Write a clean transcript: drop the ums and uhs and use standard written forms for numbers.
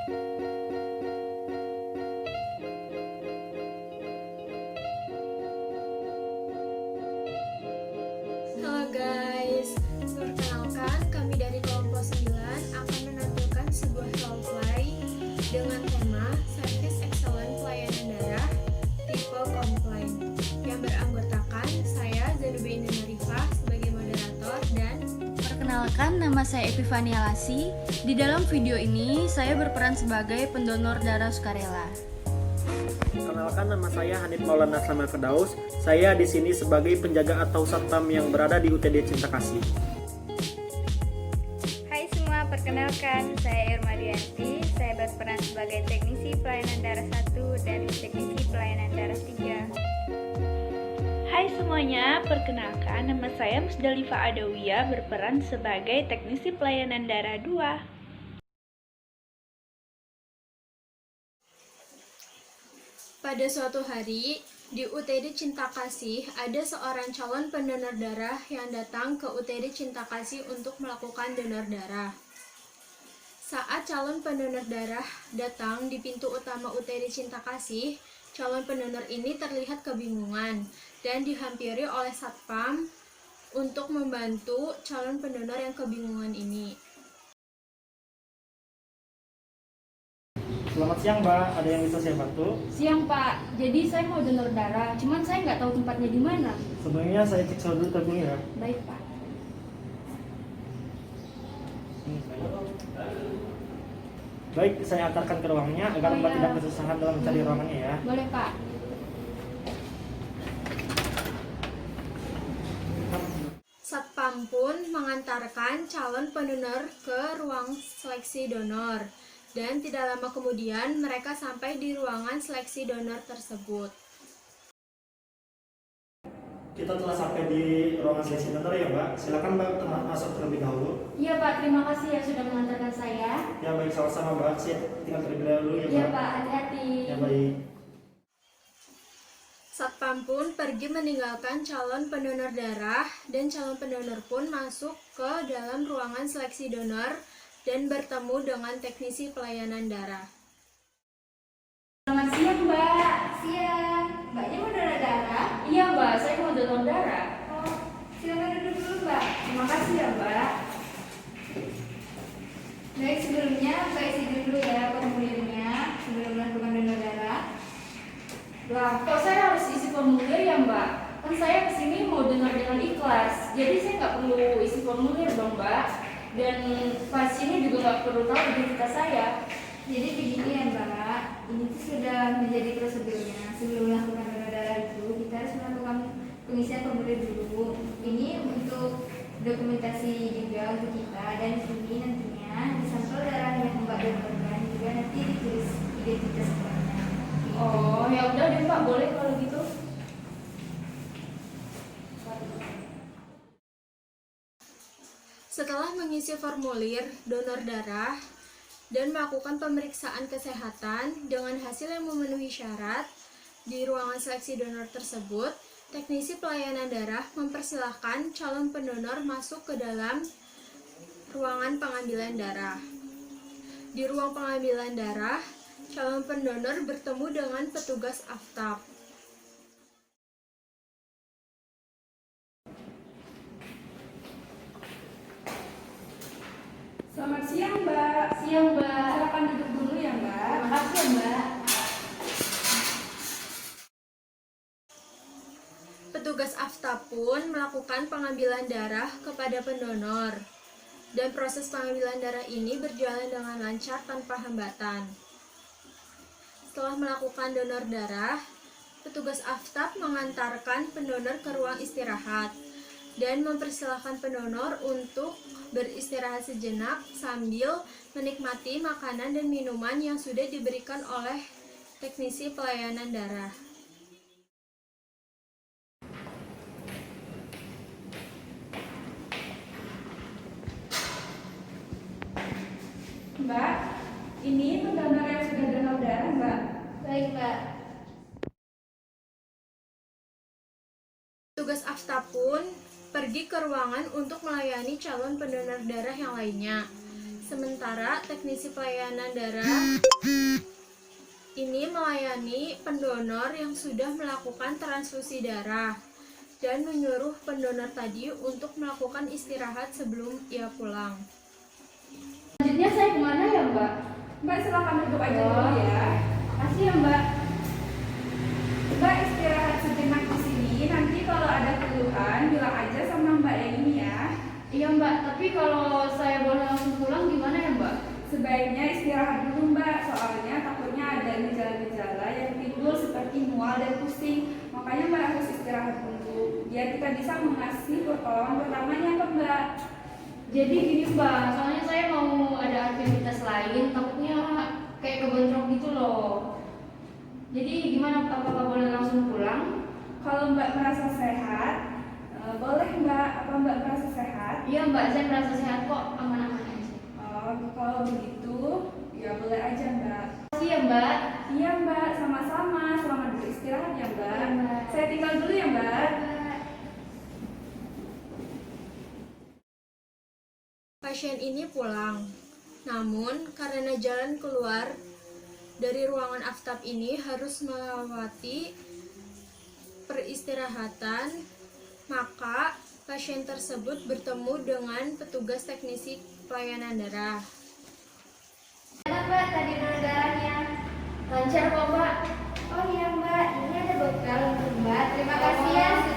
Halo guys, perkenalkan kami dari kelompok 9 akan menampilkan sebuah roleplay dengan tema Service Excellent Pelayanan Darah tipe Komplain yang beranggotakan saya Zanubi Indenarifa sebagai moderator dan Perkenalkan, nama saya Epifania Lasi. Di dalam video ini, saya berperan sebagai pendonor darah sukarela. Perkenalkan, nama saya Hanif Maulana Slamet Firdaus. Saya di sini sebagai penjaga atau satpam yang berada di UTD Cinta Kasih. Hai semua, perkenalkan saya Irma Dianti. Saya berperan sebagai teknisi pelayanan darah 1 dan teknisi pelayanan darah 3. Hai semuanya, perkenalkan nama saya Musdalifah Adawiyah berperan sebagai teknisi pelayanan darah 2. pada suatu hari di UTD Cinta Kasih ada seorang calon pendonor darah yang datang ke UTD Cinta Kasih untuk melakukan donor darah. Saat calon pendonor darah datang di pintu utama UTD Cinta Kasih, calon pendonor ini terlihat kebingungan dan dihampiri oleh satpam untuk membantu calon pendonor yang kebingungan ini. Selamat siang Mbak, ada yang bisa saya bantu? Siang Pak, jadi saya mau donor darah, cuman saya nggak tahu tempatnya di mana. Sebelumnya saya cek dulu tabungnya ya. Baik Pak. Baik, saya antarkan ke ruangnya agar Oh, Mbak iya. tidak kesusahan dalam mencari ruangannya ya. Boleh Pak. Satpam pun mengantarkan calon pendonor ke ruang seleksi donor, dan tidak lama kemudian mereka sampai di ruangan seleksi donor tersebut. Kita telah sampai di ruangan seleksi donor ya Mbak. Silakan Mbak masuk terlebih dahulu. Iya Pak, terima kasih ya sudah mengantarkan saya. Ya baik, sama-sama Mbak. Saya tinggal terlebih dahulu ya Mbak. Iya Pak, hati-hati. Ya baik. Satpam pun pergi meninggalkan calon pendonor darah, dan calon pendonor pun masuk ke dalam ruangan seleksi donor dan bertemu dengan teknisi pelayanan darah. Selamat siang Mbak. Siang, Mbaknya mau donor darah? Iya Mbak, saya mau donor darah. Oh, silakan duduk dulu Mbak. Terima kasih ya Mbak. Baik, sebelumnya Mbak isi dulu ya formulirnya sebelum melakukan donor darah. Lah, kok saya harus isi formulir ya Mbak? Kan saya kesini mau donor dengan ikhlas, jadi saya nggak perlu isi formulir dong Mbak. Dan pasien juga nggak perlu tahu identitas saya. Jadi begini ya Mbak, ini tuh sudah menjadi prosedurnya. Sebelum melakukan donor darah itu, kita harus melakukan pengisian formulir dulu. Ini untuk dokumentasi juga untuk kita, dan di sini nantinya di sampel darah yang Mbak donorkan juga nanti ditulis identitas Mbaknya. Oh, ya udah deh Mbak, boleh kalau gitu. Setelah mengisi formulir donor darah dan melakukan pemeriksaan kesehatan dengan hasil yang memenuhi syarat di ruangan seleksi donor tersebut, teknisi pelayanan darah mempersilahkan calon pendonor masuk ke dalam ruangan pengambilan darah. Di ruang pengambilan darah, calon pendonor bertemu dengan petugas aftab. Selamat siang Mbak. Siang Mbak. Silakan duduk dulu ya Mbak. Terima kasih ya Mbak. Petugas aftab pun melakukan pengambilan darah kepada pendonor, dan proses pengambilan darah ini berjalan dengan lancar tanpa hambatan. Setelah melakukan donor darah, petugas aftab mengantarkan pendonor ke ruang istirahat dan mempersilahkan pendonor untuk beristirahat sejenak sambil menikmati makanan dan minuman yang sudah diberikan oleh teknisi pelayanan darah. Mbak, ini pendonor yang sudah donor darah Mbak. Baik Mbak. Tugas aftab pun pergi ke ruangan untuk melayani calon pendonor darah yang lainnya. Sementara teknisi pelayanan darah ini melayani pendonor yang sudah melakukan transfusi darah dan menyuruh pendonor tadi untuk melakukan istirahat sebelum ia pulang. Selanjutnya saya kemana ya Mbak? Mbak silakan duduk aja dulu ya. Makasih ya Mbak. Mbak istirahat sejenak di sini. Nanti kalau ada keluhan bilang aja sama Mbak yang ini ya. Iya Mbak, tapi kalau saya boleh langsung pulang gimana ya Mbak? Sebaiknya istirahat dulu Mbak, soalnya takutnya ada gejala-gejala yang timbul seperti mual dan pusing. Makanya Mbak harus istirahat dulu, biar kita bisa mengasih pertolongan pertamanya ke Mbak. Jadi gini Mbak, soalnya saya mau ada aktivitas lain, takutnya kayak kebentrok gitu loh. Jadi gimana, apakah boleh langsung pulang? Kalau Mbak merasa sehat, boleh Mbak. Apa Mbak merasa sehat? Iya Mbak, saya merasa sehat kok, aman-aman aja. Kalau begitu, ya boleh aja Mbak. Makasih ya Mbak. Iya Mbak, sama-sama. Selamat beristirahat ya Mbak. Iya, Mbak. Saya tinggal dulu ya Mbak. Pasien ini pulang. Namun, karena jalan keluar dari ruangan aftap ini harus melewati peristirahatan, maka pasien tersebut bertemu dengan petugas teknisi pelayanan darah. Mana Mbak tadi donor darahnya? Lancar kok Mbak. Oh iya Mbak, ini ada bekal untuk Mbak. Terima kasih ya sudah